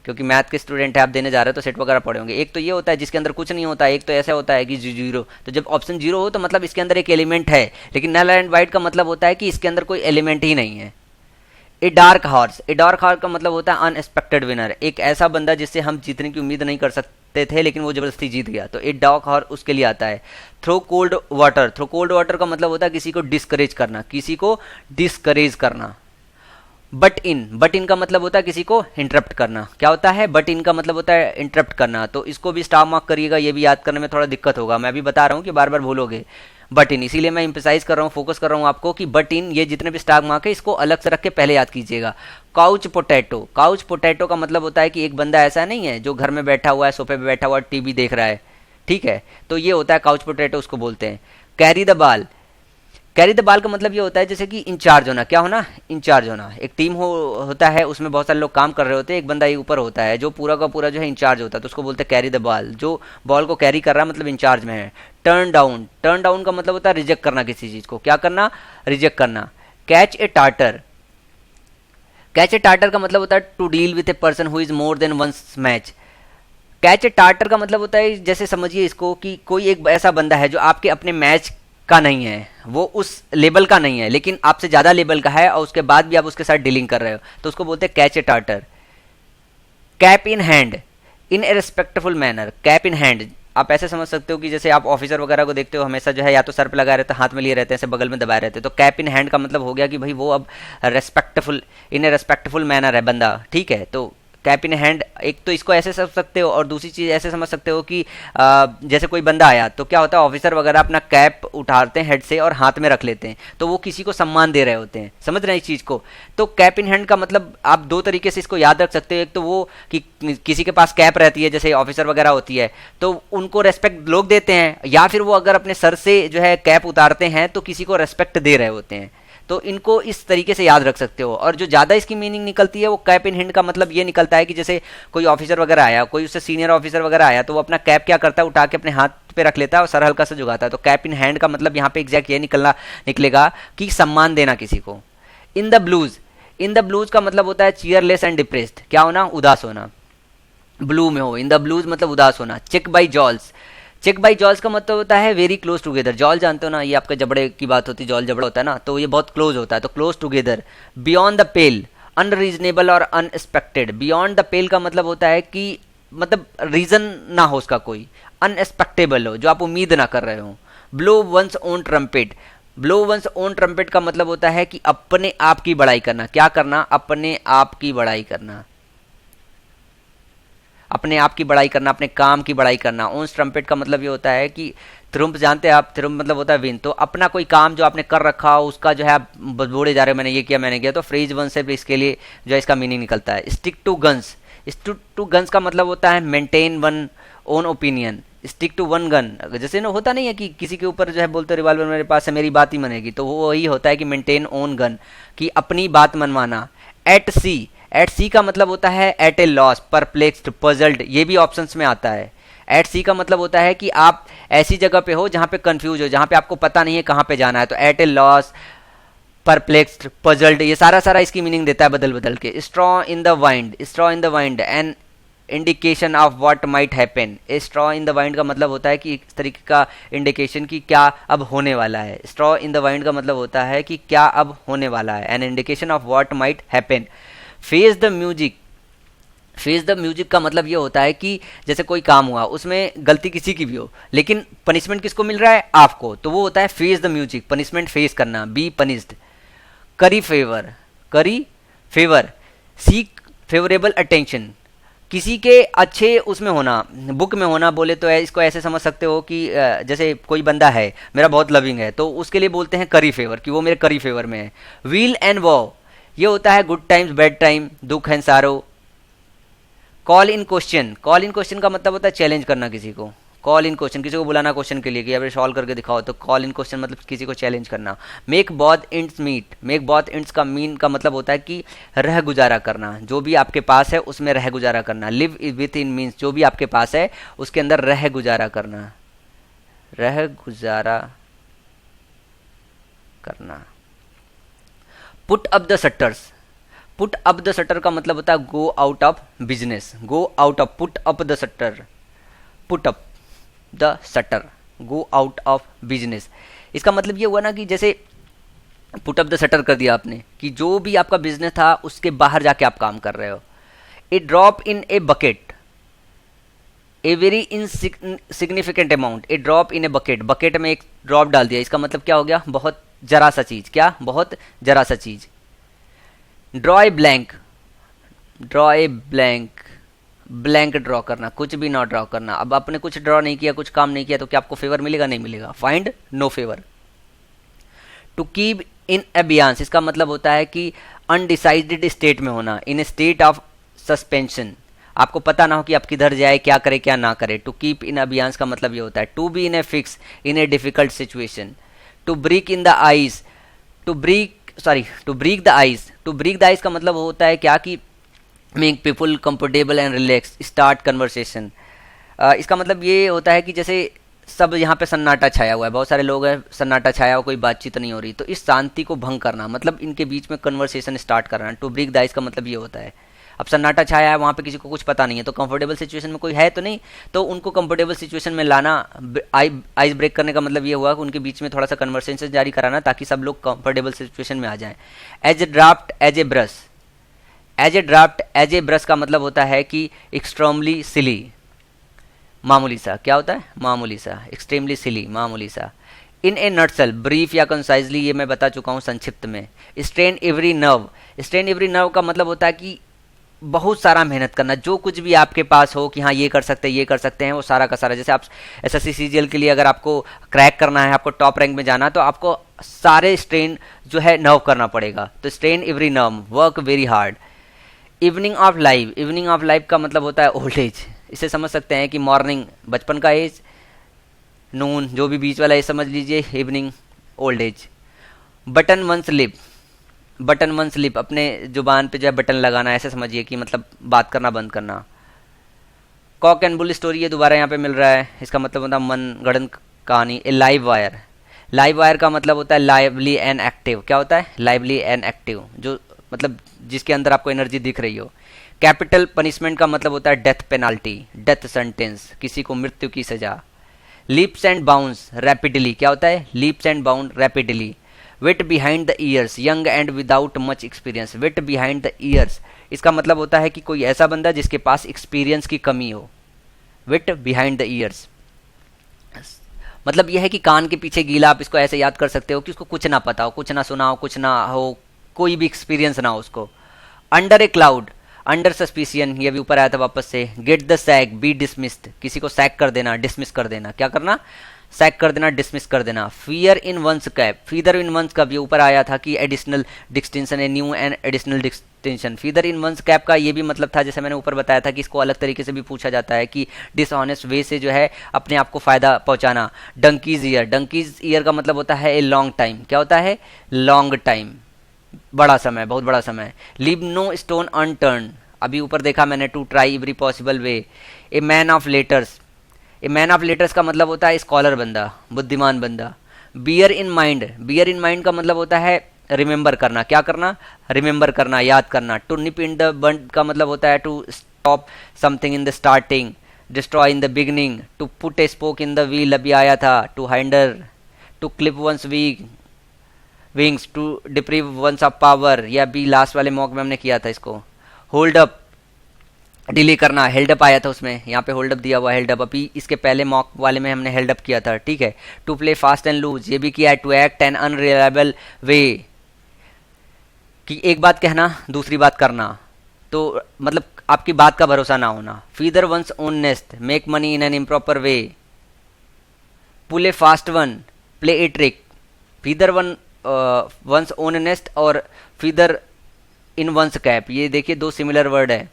क्योंकि मैथ के स्टूडेंट है आप देने जा रहे हो तो सेट वगैरह पढ़े होंगे। एक तो ये होता है जिसके अंदर कुछ नहीं होता है, एक तो ऐसा होता है कि जीरो। तो जब ऑप्शन जीरो हो तो मतलब इसके अंदर एक एलिमेंट है, लेकिन नल एंड वाइड का मतलब होता है कि इसके अंदर कोई एलिमेंट ही नहीं है। A dark horse. A dark horse का मतलब होता है अनएक्सपेक्टेड विनर, एक ऐसा बंदा जिससे हम जीतने की उम्मीद नहीं कर सकते सकते थे लेकिन वो ज़बरदस्ती जीत गया, तो इट डार्क हॉर्स उसके लिए आता है। Throw cold water, throw cold water का मतलब होता है किसी को डिस्करेज करना, किसी को डिस्करेज करना। बट इन का मतलब होता है किसी को इंटरप्ट करना। क्या होता है? बट इन का मतलब होता है इंटरप्ट करना, तो इसको भी स्टार मार्क करिएगा, ये भी याद करने में थोड़ा दिक्कत होगा, मैं भी बता रहा हूँ कि बार बार भूलोगे। बट इन, इसीलिए मैं इंपसाइज कर रहा हूँ, फोकस कर रहा हूँ आपको कि बट इन, ये जितने भी स्टार मार्क है इसको अलग से रख के पहले याद कीजिएगा। काउच पोटैटो, काउच पोटैटो का मतलब होता है कि एक बंदा ऐसा नहीं है जो घर में बैठा हुआ है, सोफे पे बैठा हुआ है, टीवी देख रहा है, ठीक है, तो ये होता है काउच पोटैटो, उसको बोलते हैं। कैरी द बाल, कैरी द बाल का मतलब ये होता है जैसे कि इंचार्ज होना। क्या होना? इंचार्ज होना। एक टीम होता है, उसमें बहुत सारे लोग काम कर रहे होते हैं, एक बंदा ये ऊपर होता है जो पूरा का पूरा जो है इंचार्ज होता है, तो उसको बोलते हैं कैरी द बॉल, जो बॉल को कैरी कर रहा है मतलब इंचार्ज में है। टर्न डाउन, टर्न डाउन का मतलब होता है रिजेक्ट करना किसी चीज़ को। क्या करना? रिजेक्ट करना। Catch a tartar, catch a tartar का मतलब होता है to deal with a person who is more than one's match. Catch a tartar का मतलब होता है, जैसे समझिए इसको कि कोई एक ऐसा बंदा है जो आपके अपने मैच का नहीं है, वो उस लेवल का नहीं है लेकिन आपसे ज़्यादा लेवल का है और उसके बाद भी आप उसके साथ डीलिंग कर रहे हो, तो उसको बोलते हैं catch a tartar. Cap in hand, in A respectful manner. Cap in hand आप ऐसे समझ सकते हो कि जैसे आप ऑफिसर वगैरह को देखते हो हमेशा जो है या तो सर पे लगाए रहते हैं, हाथ में लिए रहते हैं, ऐसे बगल में दबाए रहते हैं, तो कैप इन हैंड का मतलब हो गया कि भाई वो अब रेस्पेक्टफुल, इन ए रेस्पेक्टफुल मैनर है बंदा, ठीक है। तो कैप इन हैंड, एक तो इसको ऐसे समझ सकते हो और दूसरी चीज़ ऐसे समझ सकते हो कि जैसे कोई बंदा आया तो क्या होता है, ऑफिसर वगैरह अपना कैप उठाते हैं हेड से और हाथ में रख लेते हैं, तो वो किसी को सम्मान दे रहे होते हैं। समझ रहे हैं इस चीज़ को? तो कैप इन हैंड का मतलब आप दो तरीके से इसको याद रख सकते हो। एक तो वो कि किसी के पास कैप रहती है जैसे ऑफिसर वगैरह होती है तो उनको रेस्पेक्ट लोग देते हैं, या फिर वो अगर अपने सर से जो है कैप उतारते हैं तो किसी को रेस्पेक्ट दे रहे होते हैं। तो इनको इस तरीके से याद रख सकते हो। और जो ज़्यादा इसकी मीनिंग निकलती है वो कैप इन हैंड का मतलब ये निकलता है कि जैसे कोई ऑफिसर वगैरह आया, कोई उससे सीनियर ऑफिसर वगैरह आया तो वो अपना कैप क्या करता है, उठा के अपने हाथ पे रख लेता है और सर हल्का सा झुकाता है। तो कैप इन हैंड का मतलब यहाँ पे एग्जैक्ट ये निकलेगा कि सम्मान देना किसी को। In the blues, in the blues का मतलब होता है चीयरलेस एंड डिप्रेस्ड। क्या होना? उदास होना, ब्लू में हो। इन द ब्लूज मतलब उदास होना। Cheek by jowls, cheek by jowls का मतलब होता है वेरी क्लोज टुगेदर। जॉल जानते हो ना, ये आपके जबड़े की बात होती है, जॉल जबड़ा होता है ना, तो ये बहुत क्लोज होता है, तो close together. Beyond the pale, unreasonable और अनएक्सपेक्टेड। बियॉन्ड द पेल का मतलब होता है कि मतलब रीजन ना हो उसका कोई, अनएक्सपेक्टेबल हो, जो आप उम्मीद ना कर रहे हो। Blow one's own trumpet, blow one's own trumpet का मतलब होता है कि अपने आप की बड़ाई करना। क्या करना? अपने आप की बड़ाई करना, अपने आप की बड़ाई करना, अपने काम की बड़ाई करना। ओन ट्रम्पेट का मतलब ये होता है कि त्रुम्प जानते हैं आप, त्रुम्प मतलब होता है विन, तो अपना कोई काम जो आपने कर रखा हो उसका जो है आप बोले जा रहे हो मैंने ये किया मैंने किया, तो फ्रेज वन से भी इसके लिए जो है इसका मीनिंग निकलता है। Stick to guns, stick to guns का मतलब होता है maintain one own opinion. Stick to one gun, जैसे ना होता नहीं है कि किसी के ऊपर जो है बोलते रिवॉल्वर मेरे पास है मेरी बात ही मानेगी, तो वो वही होता है कि मेंटेन ओन गन, कि अपनी बात मनवाना। एट सी, एट सी का मतलब होता है एट ए लॉस, परप्लेक्स्ड, पजल्ड, ये भी ऑप्शंस में आता है। एट सी का मतलब होता है कि आप ऐसी जगह पे हो जहाँ पे कंफ्यूज हो, जहाँ पे आपको पता नहीं है कहाँ पे जाना है, तो एट ए लॉस, परप्लेक्स्ड, पजल्ड, ये सारा सारा इसकी मीनिंग देता है बदल बदल के। Straw in the wind, straw in the wind an indication of what might happen. Straw in the wind का मतलब होता है कि इस तरीके का इंडिकेशन कि क्या अब होने वाला है। स्ट्रॉ इन द वाइंड का मतलब होता है कि क्या अब होने वाला है, an indication of what might happen. Face the music, face the music का मतलब ये होता है कि जैसे कोई काम हुआ उसमें गलती किसी की भी हो लेकिन पनिशमेंट किसको मिल रहा है? आपको, तो वो होता है face the music, punishment face करना, बी पनिश्ड। करी फेवर, करी फेवर, सीक फेवरेबल अटेंशन, किसी के अच्छे उसमें होना, बुक में होना बोले तो इसको ऐसे समझ सकते हो कि जैसे कोई बंदा है मेरा बहुत लविंग है तो उसके लिए बोलते हैं करी फेवर, कि वो मेरे करी फेवर में है। व्हील एंड वॉ, ये होता है गुड टाइम्स बैड टाइम, दुख एंड सारो। Call in question, call in question का मतलब होता है चैलेंज करना किसी को। कॉल इन क्वेश्चन, किसी को बुलाना क्वेश्चन के लिए कि अब सॉल्व करके दिखाओ, तो कॉल इन क्वेश्चन मतलब किसी को चैलेंज करना। Make both ends meet, make both ends का मीन का मतलब होता है कि रह गुजारा करना, जो भी आपके पास है उसमें रह गुजारा करना। लिव विथ इन मीन्स जो भी आपके पास है उसके अंदर रह गुजारा करना, रह गुजारा करना। Put up the shutters, put up the shutter का मतलब होता है गो out of business, go out of, put up the shutter, put up the shutter, go out of business. इसका मतलब ये हुआ ना कि जैसे पुट अप द शटर कर दिया आपने कि जो भी आपका बिजनेस था उसके बाहर जाके आप काम कर रहे हो। A drop in a bucket, a very insignificant amount, a drop in a bucket, bucket में एक ड्रॉप डाल दिया, इसका मतलब क्या हो गया, बहुत जरा सा चीज, क्या, बहुत जरा सा चीज। Draw a blank, draw a blank, blank draw करना, कुछ भी ना ड्रॉ करना। अब आपने कुछ ड्रॉ नहीं किया, कुछ काम नहीं किया, तो क्या आपको फेवर मिलेगा, नहीं मिलेगा, find no favour. To keep in abeyance, इसका मतलब होता है कि अनडिसाइडेड स्टेट में होना, in a state of suspension, आपको पता ना हो कि आप किधर जाए, क्या करे क्या ना करे। टू कीप इन अबियांस का मतलब ये होता है to be in a fix in a difficult situation. To break in the ice, to break the ice, to break the ice का मतलब होता है क्या कि make people comfortable and relax, start conversation. इसका मतलब ये होता है कि जैसे सब यहाँ पे सन्नाटा छाया हुआ है, बहुत सारे लोग हैं, सन्नाटा छाया हुआ, कोई बातचीत नहीं हो रही, तो इस शांति को भंग करना, मतलब इनके बीच में कन्वर्सेशन स्टार्ट करना। टू ब्रेक द आइस का मतलब ये होता है, अब सन्नाटा छाया है, वहाँ पे किसी को कुछ पता नहीं है, तो कंफर्टेबल सिचुएशन में कोई है तो नहीं, तो उनको कंफर्टेबल सिचुएशन में लाना, आइस ब्रेक करने का मतलब ये हुआ कि उनके बीच में थोड़ा सा कन्वर्सेशन जारी कराना, ताकि सब लोग कंफर्टेबल सिचुएशन में आ जाएं। As a daft as a brush, as a daft as a brush का मतलब होता है कि एक्सट्रीमली सिली, मामूली सा, क्या होता है, मामूली सा, एक्सट्रीमली सिली, मामूली सा। इन ए नटसेल, ब्रीफ या कंसाइजली, ये मैं बता चुका हूँ संक्षिप्त में। Strain every nerve, strain every nerve का मतलब होता है कि बहुत सारा मेहनत करना, जो कुछ भी आपके पास हो कि हाँ ये कर सकते हैं, ये कर सकते हैं, वो सारा का सारा। जैसे आप एसएससी सीजीएल के लिए अगर आपको क्रैक करना है, आपको टॉप रैंक में जाना, तो आपको सारे स्ट्रेन जो है नर्व करना पड़ेगा, तो strain every nerve, work very hard. Evening of life, evening of life का मतलब होता है ओल्ड एज, इसे समझ सकते हैं कि मॉर्निंग बचपन का एज, नून जो भी बीच वाला एज समझ लीजिए, evening old age. Button one slip, button one slip, अपने जुबान पे जो है बटन लगाना, ऐसे समझिए कि मतलब बात करना बंद करना। कॉक एंड बुल स्टोरी, ये दोबारा यहाँ पे मिल रहा है, इसका मतलब होता है मन गढ़ंत कहानी। ए लाइव वायर, लाइव वायर का मतलब होता है लाइवली एंड एक्टिव, क्या होता है, लाइवली एंड एक्टिव, जो मतलब जिसके अंदर आपको एनर्जी दिख रही हो। कैपिटल पनिशमेंट का मतलब होता है डेथ पेनाल्टी, डेथ सेंटेंस, किसी को मृत्यु की सजा। लीप्स एंड बाउंस रैपिडली, क्या होता है, leaps and bound rapidly. Wet behind the ears, young and without much experience, wet behind the ears, इसका मतलब होता है कि कोई ऐसा बंदा जिसके पास एक्सपीरियंस की कमी हो। विट बिहाइंड द ईयर्स मतलब यह है कि कान के पीछे गीला, आप इसको ऐसे याद कर सकते हो कि उसको कुछ ना पता हो, कुछ ना सुना हो, कुछ ना हो, कोई भी एक्सपीरियंस ना हो उसको। Under a cloud, under suspicion, ये भी ऊपर आया था वापस से। Get the sack, be dismissed, किसी को सैक कर देना, डिसमिस कर देना, क्या करना, सैक कर देना, डिसमिस कर देना। Feather in one's cap, feather in one's का भी ऊपर आया था कि additional distinction, a new and additional distinction. Feather in one's cap का ये भी मतलब था, जैसे मैंने ऊपर बताया था कि इसको अलग तरीके से भी पूछा जाता है कि डिसऑनेस्ट वे से जो है अपने आप को फायदा पहुंचाना। डंकीज ईयर, डंकीज ईयर का मतलब होता है ए लॉन्ग टाइम, क्या होता है, लॉन्ग टाइम, बड़ा समय, बहुत बड़ा समय। लीव नो स्टोन अनटर्न, अभी ऊपर देखा मैंने, to try every possible way. A man of letters, a man of letters का मतलब होता है स्कॉलर बंदा, बुद्धिमान बंदा। Bear in mind, bear in mind का मतलब होता है रिमेंबर करना, क्या करना, रिमेंबर करना, याद करना। टू निप इन द बंड का मतलब होता है to stop something in the starting, destroy in the beginning. To put a spoke in the wheel अभी आया था। To hinder, to clip one's wings, to deprive one's of power, या B last वाले mock में हमने किया था इसको। होल्ड अप, डिले करना, हेल्ड अप आया था उसमें, यहाँ पे होल्ड अप दिया हुआ, हेल्ड अप, अभी इसके पहले मॉक वाले में हमने हेल्ड अप किया था, ठीक है। To play fast and loose, ये भी किया है। To act an unreliable way, कि एक बात कहना दूसरी बात करना, तो मतलब आपकी बात का भरोसा ना होना। Feather one's own nest, make money in an improper way. Pull a fast one, play a trick. Feather one's own nest और फीदर इन वंस कैप, ये देखिए दो सिमिलर वर्ड है,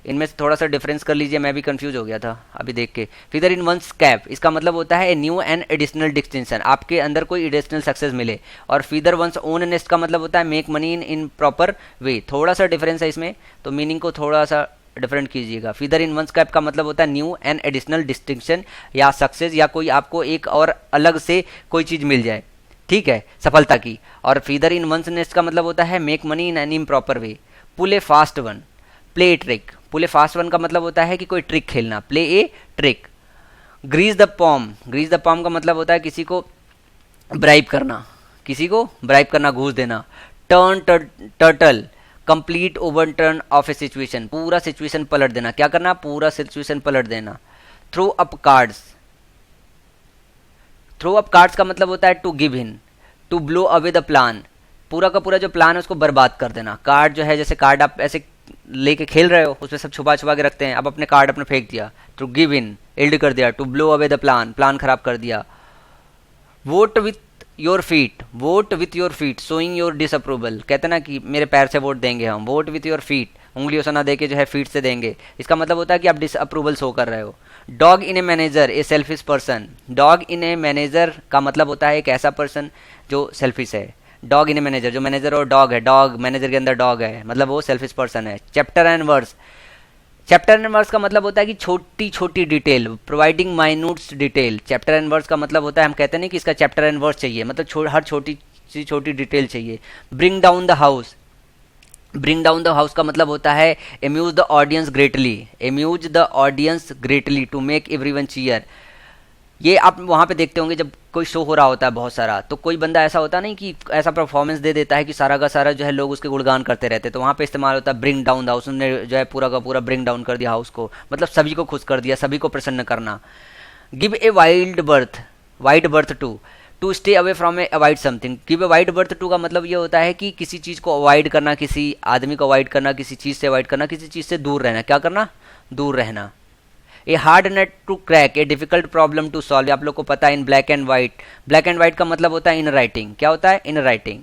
इनमें से थोड़ा सा डिफरेंस कर लीजिए, मैं भी कंफ्यूज हो गया था अभी देख के। फीदर इन वंस कैप, इसका मतलब होता है न्यू एंड एडिशनल डिस्टिंक्शन, आपके अंदर कोई एडिशनल सक्सेस मिले। और फीदर वंस ओन नेस्ट का मतलब होता है make money in proper way, थोड़ा सा डिफरेंस है इसमें, तो मीनिंग को थोड़ा सा डिफरेंट कीजिएगा। फीदर इन वंस कैप का मतलब होता है न्यू एंड एडिशनल डिस्टिंक्शन या सक्सेस, या कोई आपको एक और अलग से कोई चीज़ मिल जाए, ठीक है, सफलता की। और फीदर इन वंस नेस्ट का मतलब होता है make money in an improper way. Pull a fast one, play a trick, pull a fast one का मतलब होता है कि कोई ट्रिक खेलना, play a trick. Grease the palm, grease the palm का मतलब होता है किसी को ब्राइब करना, किसी को ब्राइब करना, घूस देना। Turn turtle, complete overturn of a situation, पूरा सिचुएशन पलट देना, क्या करना, पूरा सिचुएशन पलट देना। Throw up cards, throw up cards का मतलब होता है to give in, to blow away the plan, पूरा का पूरा जो प्लान है उसको बर्बाद कर देना। कार्ड जो है, जैसे कार्ड आप ऐसे लेके खेल रहे हो, उसमें सब छुपा छुपा के रखते हैं, अब अपने कार्ड अपने फेंक दिया, टू गिव इन, एल्ड कर दिया, to blow away the plan, plan खराब कर दिया। Vote with your feet, vote with your feet, showing your disapproval, कहते ना कि मेरे पैर से वोट देंगे हम, वोट विथ योर फीट, उंगलियों से ना दे के जो है फीट से देंगे, इसका मतलब होता है कि आप डिसअप्रूवल शो कर रहे हो। Dog in a manager, A selfish person, dog in a manager का मतलब होता है एक ऐसा पर्सन जो सेल्फिश है। डॉग इन ए मैनेजर, जो मैनेजर और डॉग है, डॉग मैनेजर के अंदर डॉग है, मतलब वो सेल्फिश पर्सन है। Chapter and verse, chapter and verse का मतलब होता है कि छोटी छोटी detail, providing minutes detail. Chapter and verse का मतलब होता है, हम कहते नहीं कि इसका चैप्टर एंड वर्स चाहिए, मतलब हर छोटी सी छोटी डिटेल चाहिए। Bring down the house, bring down the house का मतलब होता है amuse the audience greatly, amuse the audience greatly, to make everyone cheer. ये आप वहाँ पे देखते होंगे जब कोई शो हो रहा होता है बहुत सारा, तो कोई बंदा ऐसा होता नहीं कि ऐसा परफॉर्मेंस दे देता है कि सारा का सारा जो है लोग उसके गुणगान करते रहते, तो वहाँ पे इस्तेमाल होता है ब्रिंग डाउन द हाउस, उन्होंने जो है पूरा का पूरा ब्रिंग डाउन कर दिया हाउस को, मतलब सभी को खुश कर दिया, सभी को प्रसन्न करना। Give a wild berth, wide berth to stay away from a avoid something. Give a wide berth to का मतलब ये होता है कि किसी चीज़ को अवॉइड करना, किसी आदमी को अवॉइड करना, किसी चीज़ से अवॉइड करना, किसी चीज़ से दूर रहना। क्या करना? दूर रहना। A hard nut to crack, a difficult problem to solve, आप लोग को पता है in black and white. Black and white का मतलब होता है इन राइटिंग। क्या होता है? In writing.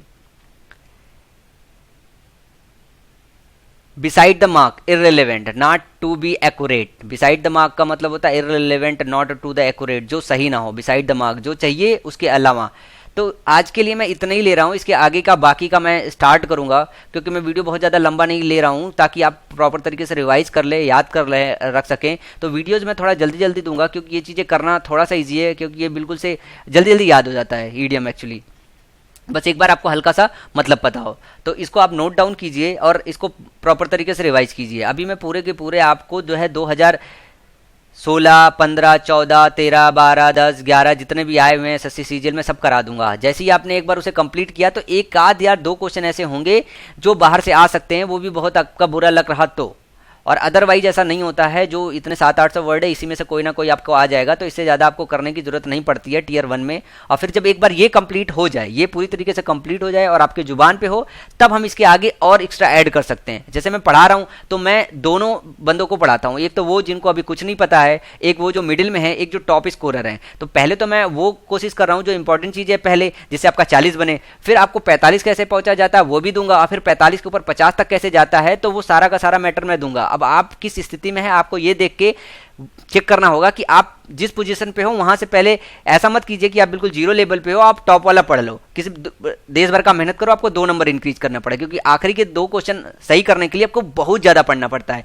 Beside the mark, irrelevant, not to be accurate. Beside the mark का मतलब होता है irrelevant, not to the accurate, जो सही ना हो। बिसाइड द मार्क, जो चाहिए उसके अलावा। तो आज के लिए मैं इतना ही ले रहा हूँ, इसके आगे का बाकी का मैं स्टार्ट करूँगा, क्योंकि मैं वीडियो बहुत ज़्यादा लंबा नहीं ले रहा हूँ, ताकि आप प्रॉपर तरीके से रिवाइज कर ले, याद कर ले, रख सकें। तो वीडियोज़ मैं थोड़ा जल्दी जल्दी दूंगा, क्योंकि ये चीज़ें करना थोड़ा सा ईजी है, क्योंकि ये बिल्कुल से जल्दी जल्दी याद हो जाता है ईडीएम एक्चुअली। बस एक बार आपको हल्का सा मतलब पता हो, तो इसको आप नोट डाउन कीजिए और इसको प्रॉपर तरीके से रिवाइज कीजिए। अभी मैं पूरे के पूरे आपको जो है 2016, 15, 14, 13, 12, 10, 11 जितने भी आए हुए हैं एसएससी सीजीएल में सब करा दूंगा। जैसे ही आपने एक बार उसे कंप्लीट किया तो एक आध या दो क्वेश्चन ऐसे होंगे जो बाहर से आ सकते हैं, वो भी बहुत आपका बुरा लग रहा तो, और अदरवाइज ऐसा नहीं होता है। जो इतने 700-800 वर्ड है, इसी में से कोई ना कोई आपको आ जाएगा, तो इससे ज़्यादा आपको करने की जरूरत नहीं पड़ती है टीयर 1 में। और फिर जब एक बार ये कंप्लीट हो जाए, ये पूरी तरीके से कंप्लीट हो जाए और आपके जुबान पे हो, तब हम इसके आगे और एक्स्ट्रा ऐड कर सकते हैं। जैसे मैं पढ़ा रहा हूँ तो मैं दोनों बंदों को पढ़ाता हूँ, एक तो वो जिनको अभी कुछ नहीं पता है, एक वो जो मिडिल में है, एक जो टॉप स्कोरर है। तो पहले तो मैं वो कोशिश कर रहा हूँ जो इंपॉर्टेंट चीज़ है पहले, जिससे आपका 40 बने, फिर आपको 45 कैसे पहुंचा जाता है वो भी दूंगा, और फिर 45 के ऊपर 50 तक कैसे जाता है, तो वो सारा का सारा मैटर मैं दूंगा। अब आप किस स्थिति में है आपको ये देख के चेक करना होगा कि आप जिस पोजीशन पे हो वहां से पहले ऐसा मत कीजिए कि आप बिल्कुल जीरो लेवल पे हो, आप टॉप वाला पढ़ लो। किसी देश भर का मेहनत करो, आपको 2 नंबर इंक्रीज करना पड़ेगा, क्योंकि आखिरी के 2 क्वेश्चन सही करने के लिए आपको बहुत ज्यादा पढ़ना पड़ता है।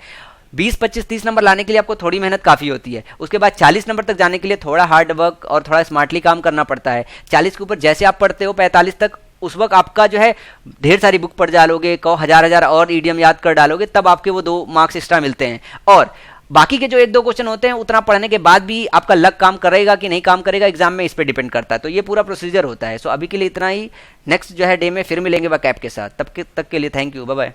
20, 25, 30 नंबर लाने के लिए आपको थोड़ी मेहनत काफ़ी होती है। उसके बाद 40 नंबर तक जाने के लिए थोड़ा हार्ड वर्क और थोड़ा स्मार्टली काम करना पड़ता है। 40 के ऊपर जैसे आप पढ़ते हो 45 तक, उस वक्त आपका जो है ढेर सारी बुक पढ़ डालोगे, हजार और ईडीएम याद कर डालोगे, तब आपके वो 2 मार्क्स एक्स्ट्रा मिलते हैं। और बाकी के जो 1-2 क्वेश्चन होते हैं, उतना पढ़ने के बाद भी आपका लक काम करेगा कि नहीं काम करेगा एग्जाम में, इस पर डिपेंड करता है। तो ये पूरा प्रोसीजर होता है। सो अभी के लिए इतना ही। नेक्स्ट जो है डे में फिर मिलेंगे वकैप के साथ। तब तक के लिए थैंक यू, बाय बाय।